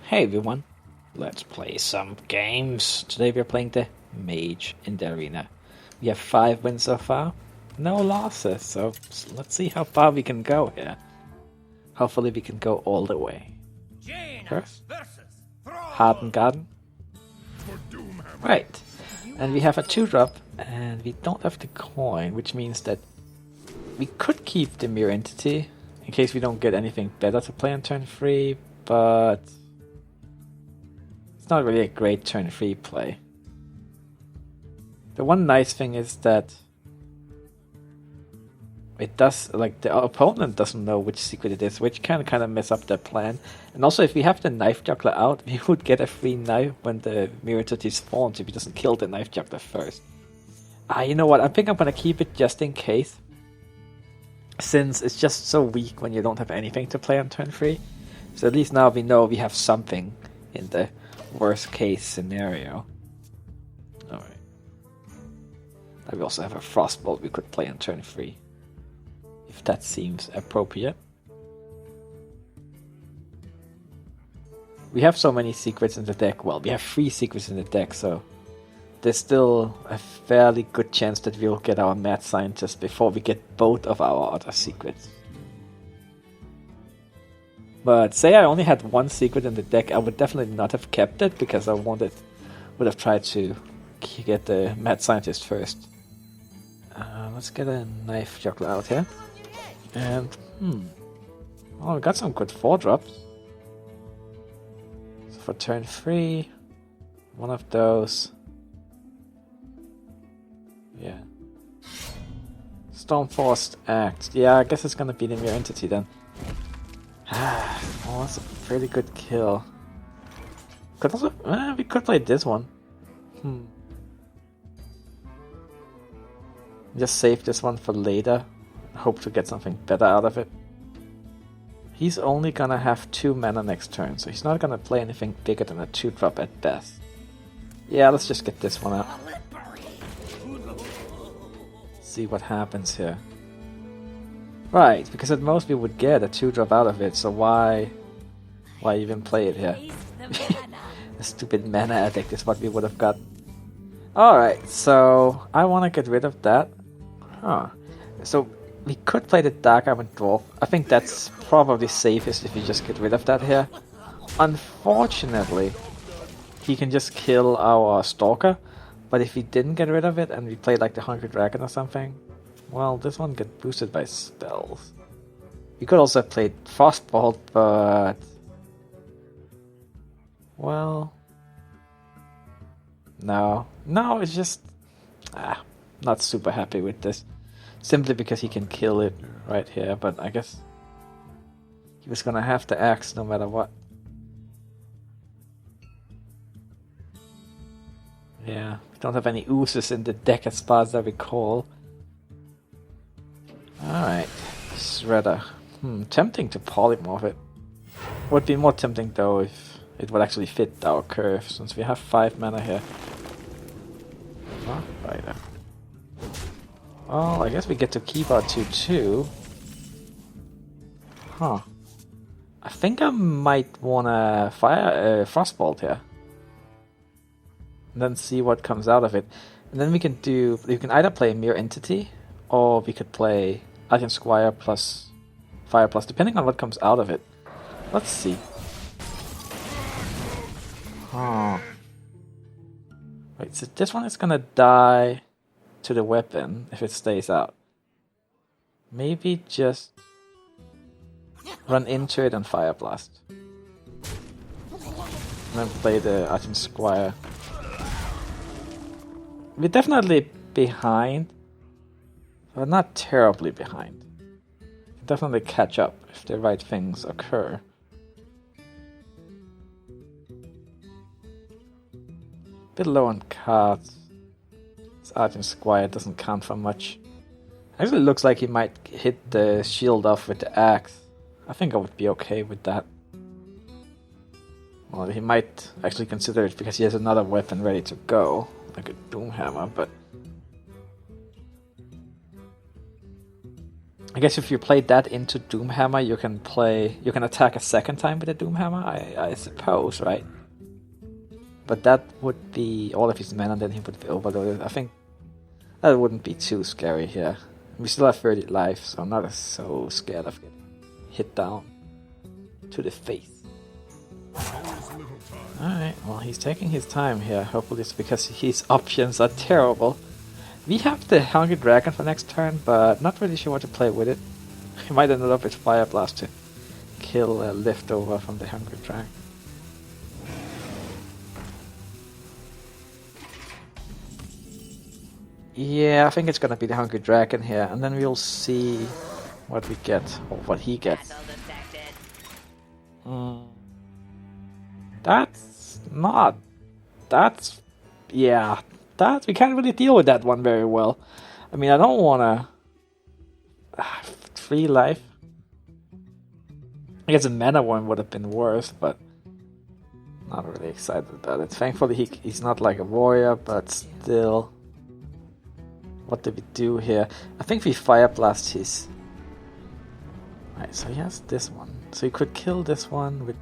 Hey everyone, let's play some games. Today we're playing the Mage in the arena. We have 5 wins so far, no losses, so let's see how far we can go here. Hopefully we can go all the way. First, Harden Garden. Right, and we have a 2-drop, and we don't have the coin, which means that we could keep the Mirror Entity, in case we don't get anything better to play on turn 3, but it's not really a great turn 3 play. The one nice thing is that it does, like, the opponent doesn't know which secret it is, which can kind of mess up their plan. And also, if we have the Knife Juggler out, we would get a free knife when the Mirror Entity spawns if he doesn't kill the Knife Juggler first. You know what, I think I'm gonna keep it just in case, since it's just so weak when you don't have anything to play on turn 3. So at least now we know we have something in the worst case scenario. Alright. We also have a Frostbolt we could play on turn 3. If that seems appropriate. We have so many secrets in the deck. Well, we have 3 secrets in the deck, so there's still a fairly good chance that we'll get our Mad Scientist before we get both of our other secrets. But say I only had 1 secret in the deck, I would definitely not have kept it, because I would have tried to get the Mad Scientist first. Let's get a Knife Juggler out here. And, oh, we got some good 4-drops. So for turn 3, one of those. Yeah. Stormforce Act. Yeah, I guess it's gonna be the Mirror Entity then. Oh, that's a pretty good kill. Could also, we could play this one. Just save this one for later. Hope to get something better out of it. He's only gonna have 2 mana next turn, so he's not gonna play anything bigger than a 2-drop at best. Yeah, let's just get this one out. See what happens here. Right, because at most we would get a 2-drop out of it, so why even play it here? The stupid mana addict is what we would have got. Alright, so I want to get rid of that. So we could play the Dark Iron Dwarf. I think that's probably safest if we just get rid of that here. Unfortunately, he can just kill our Stalker, but if we didn't get rid of it and we played like the Hungry Dragon or something, well, this one gets boosted by spells. We could also have played Frostbolt, but well, no, it's just not super happy with this. Simply because he can kill it right here, but I guess he was gonna have the axe no matter what. Yeah, we don't have any oozes in the deck as far as I recall. Alright, Shredder. Tempting to polymorph it. Would be more tempting though if it would actually fit our curve, since we have 5 mana here. Right. Well, I guess we get to keep our 2/2. I think I might wanna fire Frostbolt here. And then see what comes out of it. And then we can either play Mirror Entity, or we could play Argent Squire plus Fire plus, depending on what comes out of it. Let's see. Wait, so this one is gonna die to the weapon if it stays out. Maybe just run into it and Fire Blast. And then play the Argent Squire. We're definitely behind, but not terribly behind. We'll definitely catch up if the right things occur. Bit low on cards. This Argent Squire doesn't count for much. Actually looks like he might hit the shield off with the axe. I think I would be okay with that. Well, he might actually consider it because he has another weapon ready to go, like a Doomhammer, but I guess if you play that into Doomhammer, you can attack a second time with a Doomhammer, I suppose, right? But that would be all of his mana, and then he would be overloaded. I think that wouldn't be too scary here. We still have 30 life, so I'm not so scared of getting hit down to the face. Alright, well, he's taking his time here. Hopefully it's because his options are terrible. We have the Hungry Dragon for next turn, but not really sure what to play with it. He might end up with Fire Blast to kill a leftover from the Hungry Dragon. Yeah, I think it's gonna be the Hungry Dragon here, and then we'll see what we get, or what he gets. Yeah, we can't really deal with that one very well. I mean, I don't wanna... 3 life. I guess a mana one would have been worse, but not really excited about it. Thankfully he's not like a warrior, but still... What do we do here? I think we Fire Blast his... Right, so he has this one. So he could kill this one with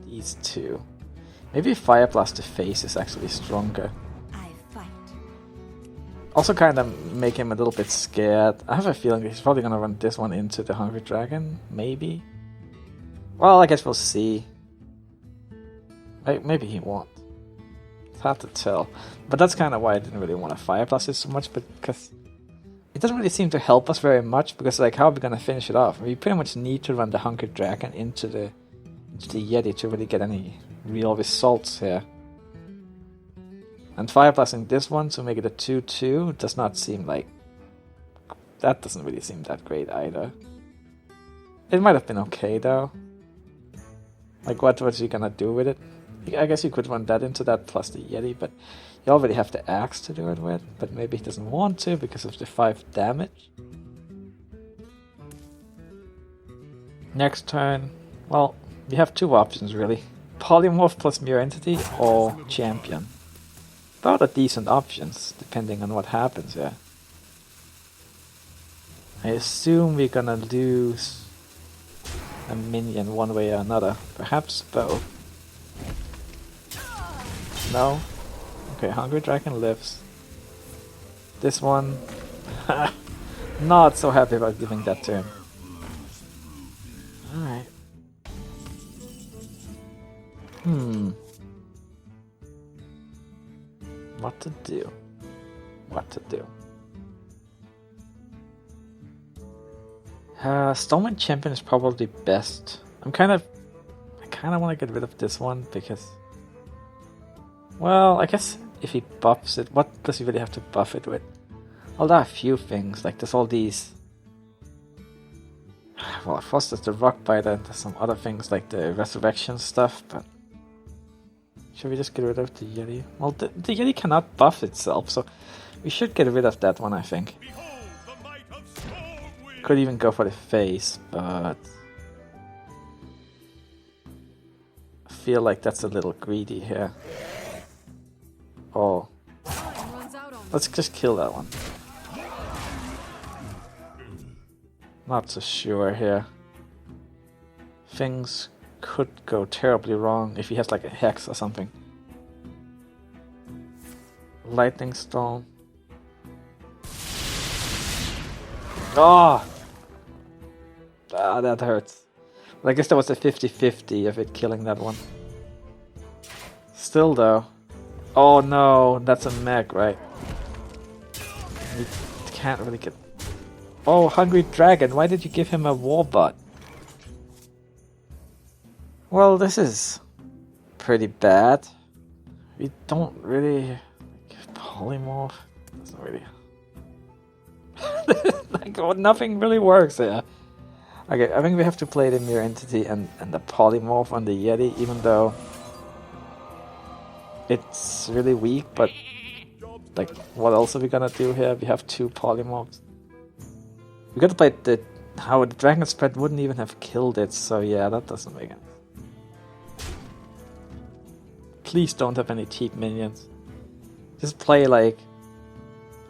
these two. Maybe Fire Blast the face is actually stronger. I fight. Also kind of make him a little bit scared. I have a feeling he's probably gonna run this one into the Hungry Dragon. Maybe? Well, I guess we'll see. Maybe he won't. It's hard to tell. But that's kind of why I didn't really want to Fire Blast it so much, because it doesn't really seem to help us very much, because like, how are we going to finish it off? We pretty much need to run the Hungry Dragon into the Yeti to really get any real results here. And Fire Blasting this one to make it a 2-2 does not seem like... That doesn't really seem that great either. It might have been okay though. Like, what was he gonna do with it? I guess you could run that into that plus the Yeti, but you already have the axe to do it with, but maybe he doesn't want to because of the 5 damage. Next turn, well, we have 2 options really. Polymorph plus Mirror Entity or Champion. Both are decent options, depending on what happens here. I assume we're gonna lose a minion one way or another. Perhaps both. No? Okay, Hungry Dragon lives. This one... not so happy about giving that to him. Alright. What to do? What to do? Stoneman Champion is probably best. I kind of want to get rid of this one because... Well, I guess if he buffs it, what does he really have to buff it with? Well, there are a few things, like there's all these... Well, first there's the Rock Biter, and there's some other things like the Resurrection stuff, but... Should we just get rid of the Yeti? Well, the Yeti cannot buff itself, so we should get rid of that one, I think. Could even go for the face, but... I feel like that's a little greedy here. Oh. Let's just kill that one. Not so sure here. Things could go terribly wrong if he has like a hex or something. Lightning Storm. Oh! Ah, that hurts. Well, I guess that was a 50-50 of it killing that one. Still though. Oh no, that's a mech, right? We can't really get... Oh, Hungry Dragon, why did you give him a Warbot? Well, this is pretty bad. We don't really... Polymorph? Doesn't really... like, oh, nothing really works here. Okay, I think we have to play the Mirror Entity and the Polymorph on the Yeti, even though... It's really weak, but... Like, what else are we gonna do here? We have 2 Polymorphs. We gotta play the... How the Dragon Spread wouldn't even have killed it, so yeah, that doesn't make sense. Please don't have any cheap minions. Just play like...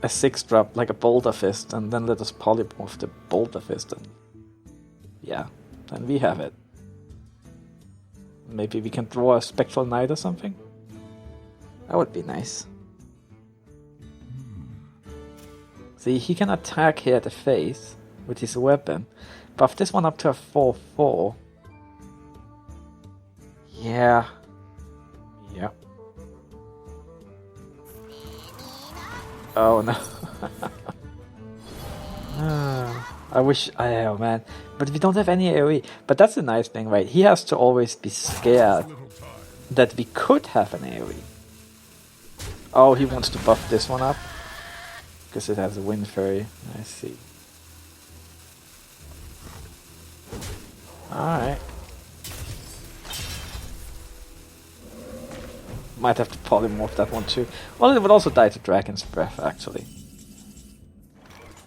a 6-drop like a Boulder Fist, and then let us polymorph the Boulder Fist, and yeah, then we have it. Maybe we can draw a Spectral Knight or something? That would be nice. See, he can attack here at the face with his weapon. Buff this one up to a 4/4. Yeah. Yeah. Oh no. I wish oh man. But we don't have any AoE. But that's the nice thing, right? He has to always be scared that we could have an AoE. Oh, he wants to buff this one up. Because it has a Wind Fairy. I see. Alright. Might have to polymorph that one too. Well, it would also die to Dragon's Breath, actually.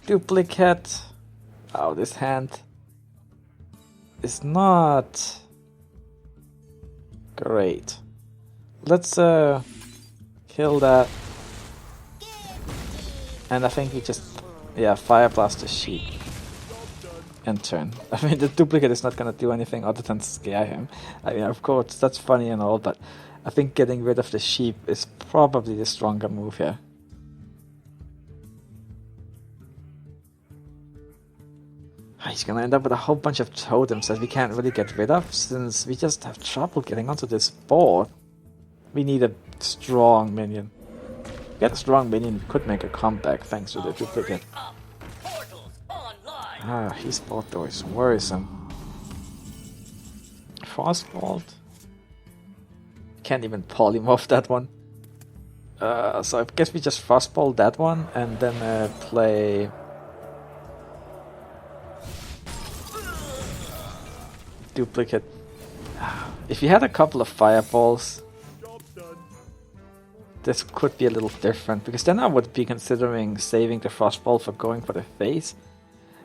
Duplicate. Oh, this hand is not great. Let's kill that. And I think we just, yeah, Fire Blast the sheep. And turn. I mean, the duplicate is not gonna do anything other than scare him. I mean, of course, that's funny and all, but I think getting rid of the sheep is probably the stronger move here. He's gonna end up with a whole bunch of totems that we can't really get rid of, since we just have trouble getting onto this board. We need a strong minion. Get a strong minion, could make a comeback thanks to the duplicate. Ah, his board though is worrisome. Frostbolt. Can't even polymorph that one. So I guess we just Frostbolt that one and then play duplicate. If you had a couple of fireballs, this could be a little different, because then I would be considering saving the Frostbolt for going for the face.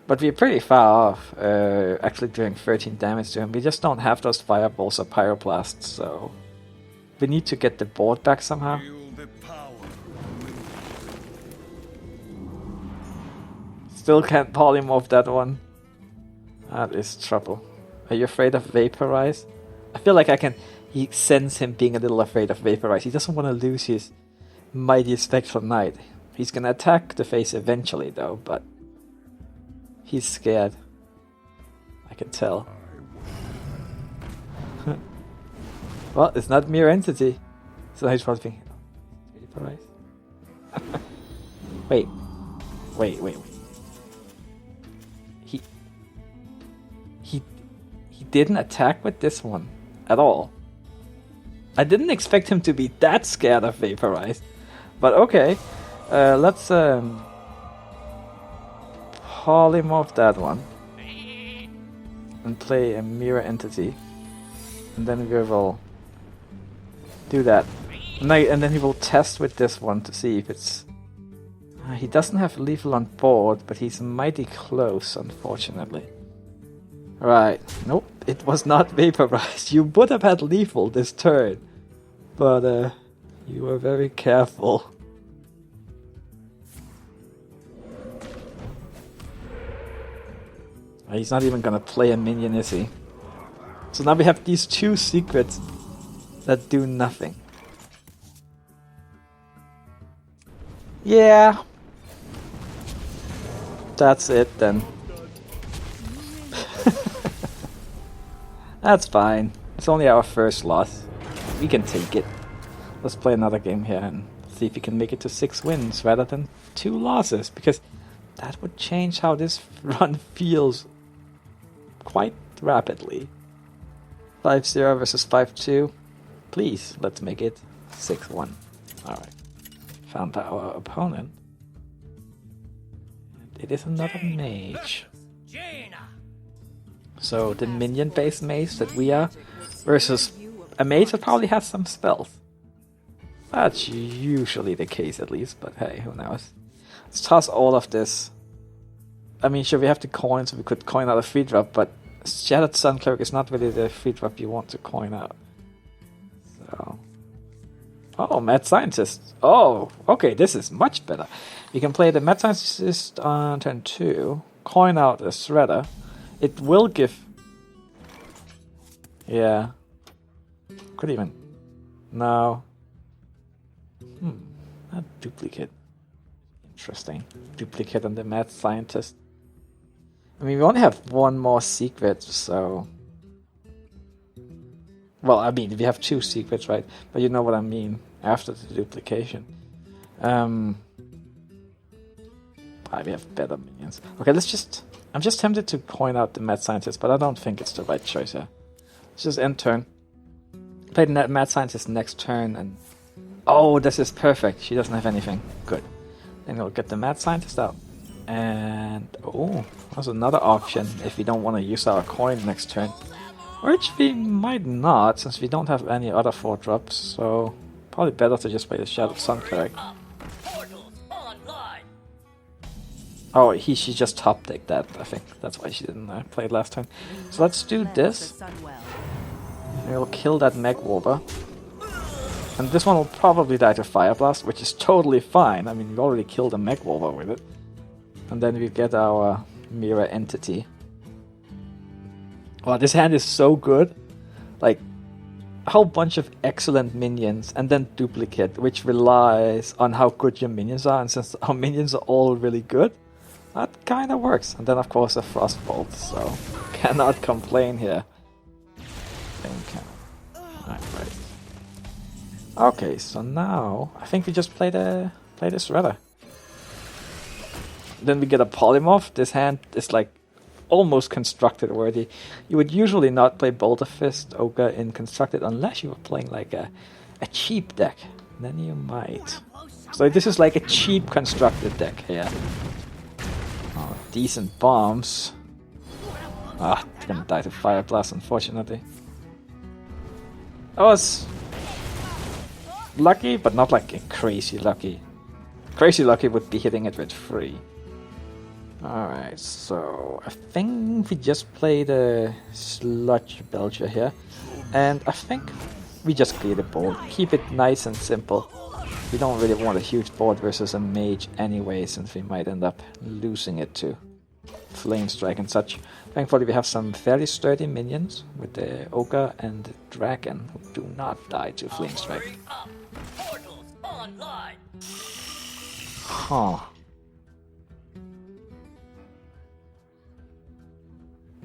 But we're pretty far off, actually doing 13 damage to him. We just don't have those fireballs or pyroblasts, so we need to get the board back somehow. Still can't polymorph that one. That is trouble. Are you afraid of Vaporize? I feel like I can sense him being a little afraid of Vaporize. He doesn't want to lose his mighty Spectral Knight. He's gonna attack the face eventually though, but he's scared. I can tell. Well, it's not Mere Entity. So he's probably thinking, Vaporize? Wait. He didn't attack with this one at all. I didn't expect him to be that scared of Vaporize. But okay. Let's polymorph that one. And play a Mirror Entity. And then we will do that. And then he will test with this one to see if it's... he doesn't have lethal on board, but he's mighty close, unfortunately. Right. Nope, it was not Vaporized. You would have had lethal this turn. But you were very careful. He's not even gonna play a minion, is he? So now we have these two secrets that do nothing. Yeah. That's it then. That's fine. It's only our first loss. We can take it. Let's play another game here and see if we can make it to 6 wins rather than 2 losses, because that would change how this run feels quite rapidly. 5-0 versus 5-2. Please, let's make it 6-1. Alright. Found our opponent. And it is another mage. So the minion-based mage that we are versus a mage that probably has some spells. That's usually the case at least, but hey, who knows. Let's toss all of this. I mean, sure, we have the coin, so we could coin out a free drop, but Shattered Sun Cleric is not really the free drop you want to coin out. So Oh, Mad Scientist. Oh, okay, this is much better. You can play the Mad Scientist on turn 2, coin out a Shredder. It will give... Yeah. Could even... No. A duplicate. Interesting. Duplicate on the Mad Scientist. I mean, we only have one more secret, so... Well, I mean, we have 2 secrets, right? But you know what I mean, after the duplication. We have better minions. Okay, let's just... I'm just tempted to coin out the Mad Scientist, but I don't think it's the right choice here. Let's just end turn. Play the Mad Scientist next turn, and... Oh, this is perfect. She doesn't have anything. Good. Then we'll get the Mad Scientist out. And... Oh, there's another option if we don't want to use our coin next turn. Which we might not, since we don't have any other 4-drops, so... Probably better to just play the Shadowed Sun cleric. Oh, she just top decked that, I think. That's why she didn't play it last turn. So let's do this. We'll kill that Meg Warper. And this one will probably die to Fire Blast, which is totally fine. I mean, we already killed a Meg Warper with it. And then we get our Mirror Entity. Wow, this hand is so good. Like, a whole bunch of excellent minions, and then Duplicate, which relies on how good your minions are. And since our minions are all really good, that kind of works. And then, of course, a Frostbolt, so cannot complain here. Right. Okay, so now I think we just play this Shredder. Then we get a Polymorph. This hand is like almost constructed worthy. You would usually not play Boulder Fist Ogre in constructed unless you were playing like a cheap deck. Then you might. So this is like a cheap constructed deck here. Oh, decent bombs. It's gonna die to Fire Blast, unfortunately. I was lucky, but not like crazy lucky. Crazy lucky would be hitting it with 3. Alright, so I think we just play the Sludge Belcher here. And I think we just clear the board. Keep it nice and simple. We don't really want a huge board versus a Mage anyway, since we might end up losing it to Flame Strike and such. Thankfully we have some fairly sturdy minions with the Ogre and the Dragon who do not die to Flame Strike. Huh.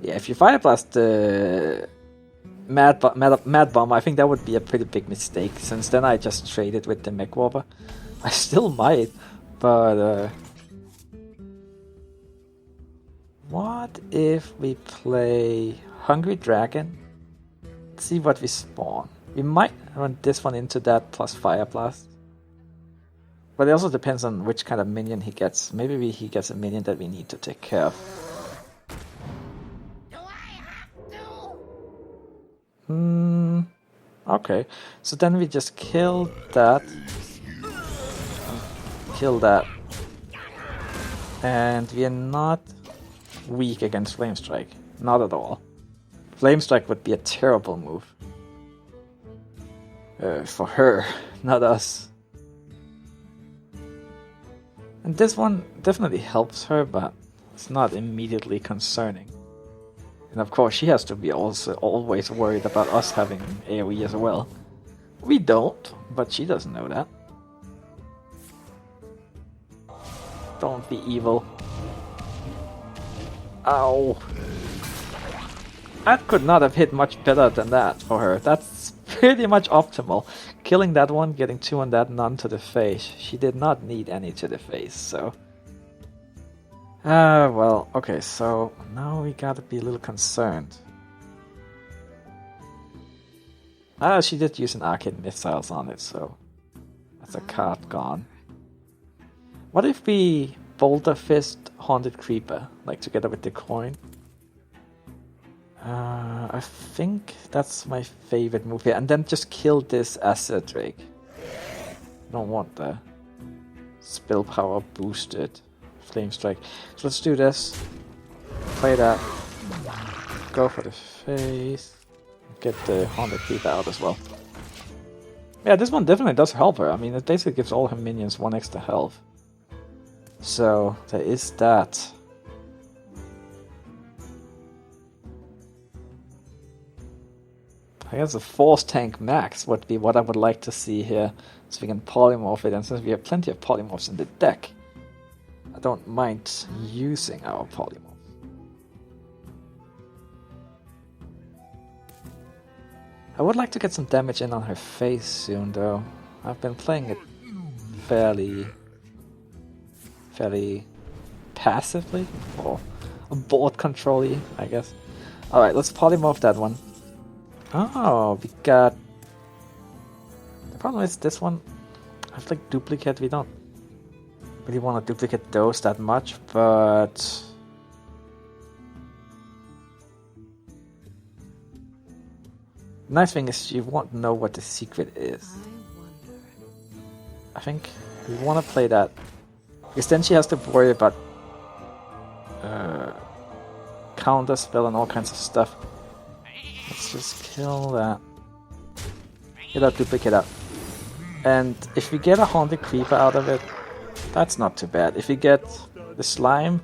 Yeah, if you Fire Blast the Mad Bomb, I think that would be a pretty big mistake, since then I just traded with the Mech Warper. I still might, but what if we play Hungry Dragon? Let's see what we spawn. We might run this one into that plus Fire Blast. But it also depends on which kind of minion he gets. Maybe he gets a minion that we need to take care of. Okay, so then we just kill that. Kill that. And we are not weak against Flame Strike. Not at all. Flame Strike would be a terrible move. For her, not us. And this one definitely helps her, but it's not immediately concerning. And of course, she has to be also always worried about us having AoE as well. We don't, but she doesn't know that. Don't be evil. Ow. That could not have hit much better than that for her. That's pretty much optimal. Killing that one, getting 2 on that, none to the face. She did not need any to the face, so... well, okay, so now we gotta be a little concerned. She did use an Arcade Missiles on it, so that's a card gone. What if we Boulder Fist Haunted Creeper, like together with the coin? I think that's my favorite move here, and then just kill this Acid Drake. Don't want the spell power boosted Flame Strike. So let's do this. Play that. Go for the face. Get the Haunted Creeper out as well. Yeah, this one definitely does help her. I mean, it basically gives all her minions 1 extra health. So, there is that. I guess a force tank max would be what I would like to see here. So we can polymorph it, and since we have plenty of polymorphs in the deck, I don't mind using our polymorph. I would like to get some damage in on her face soon, though. I've been playing it fairly passively, or board control-y, I guess. Alright, let's polymorph that one. Oh, we got... The problem is this one, I have like duplicate, we don't really want to duplicate those that much, but... Nice thing is you won't know what the secret is. I think we want to play that, because then she has to worry about counter spell and all kinds of stuff. Let's just kill that. Get that duplicate out. And if we get a Haunted Creeper out of it, that's not too bad. If we get the slime,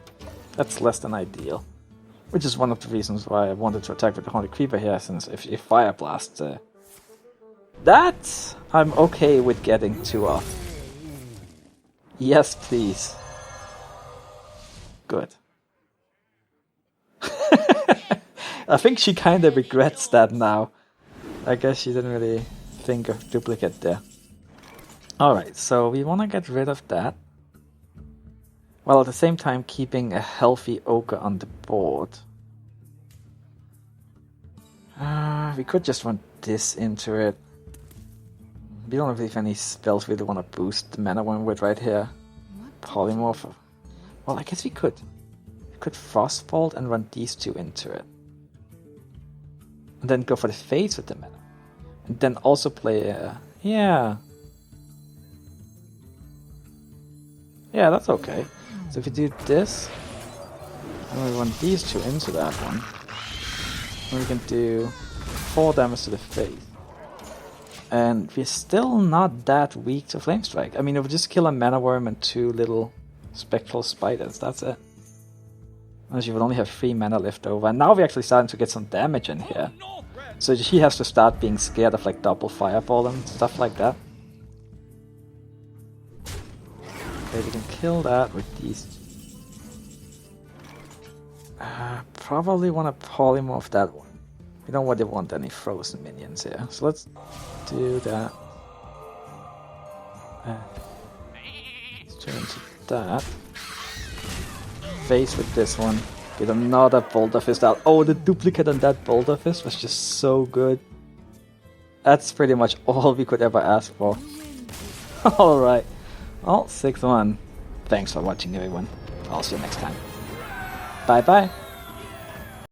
that's less than ideal. Which is one of the reasons why I wanted to attack with the Haunted Creeper here, since if Fire Blast... that I'm okay with getting 2 off. Yes, please. Good. I think she kind of regrets that now. I guess she didn't really think of duplicate there. Alright, so we want to get rid of that, while at the same time keeping a healthy Ogre on the board. We could just run this into it. We don't really have any spells we really want to boost the mana one with right here. Polymorph. Well, I guess we could. We could Frostbolt and run these 2 into it. And then go for the face with the mana. And then also play yeah. Yeah, that's okay. So if you do this, and we run these 2 into that one, then we can do 4 damage to the face. And we're still not that weak to Flame Strike. I mean, if we just kill a Mana Worm and 2 little Spectral Spiders, that's it. Unless you would only have 3 mana left over. And now we're actually starting to get some damage in here. So she has to start being scared of like double Fireball and stuff like that. Okay, we can kill that with these. Probably want to polymorph that one. We don't really want any frozen minions here. So let's do that. Let's turn into that. Face with this one. Get another Boulder Fist out. Oh, the duplicate on that Boulder Fist was just so good. That's pretty much all we could ever ask for. Alright. Well, 6-1. Thanks for watching, everyone. I'll see you next time. Bye bye.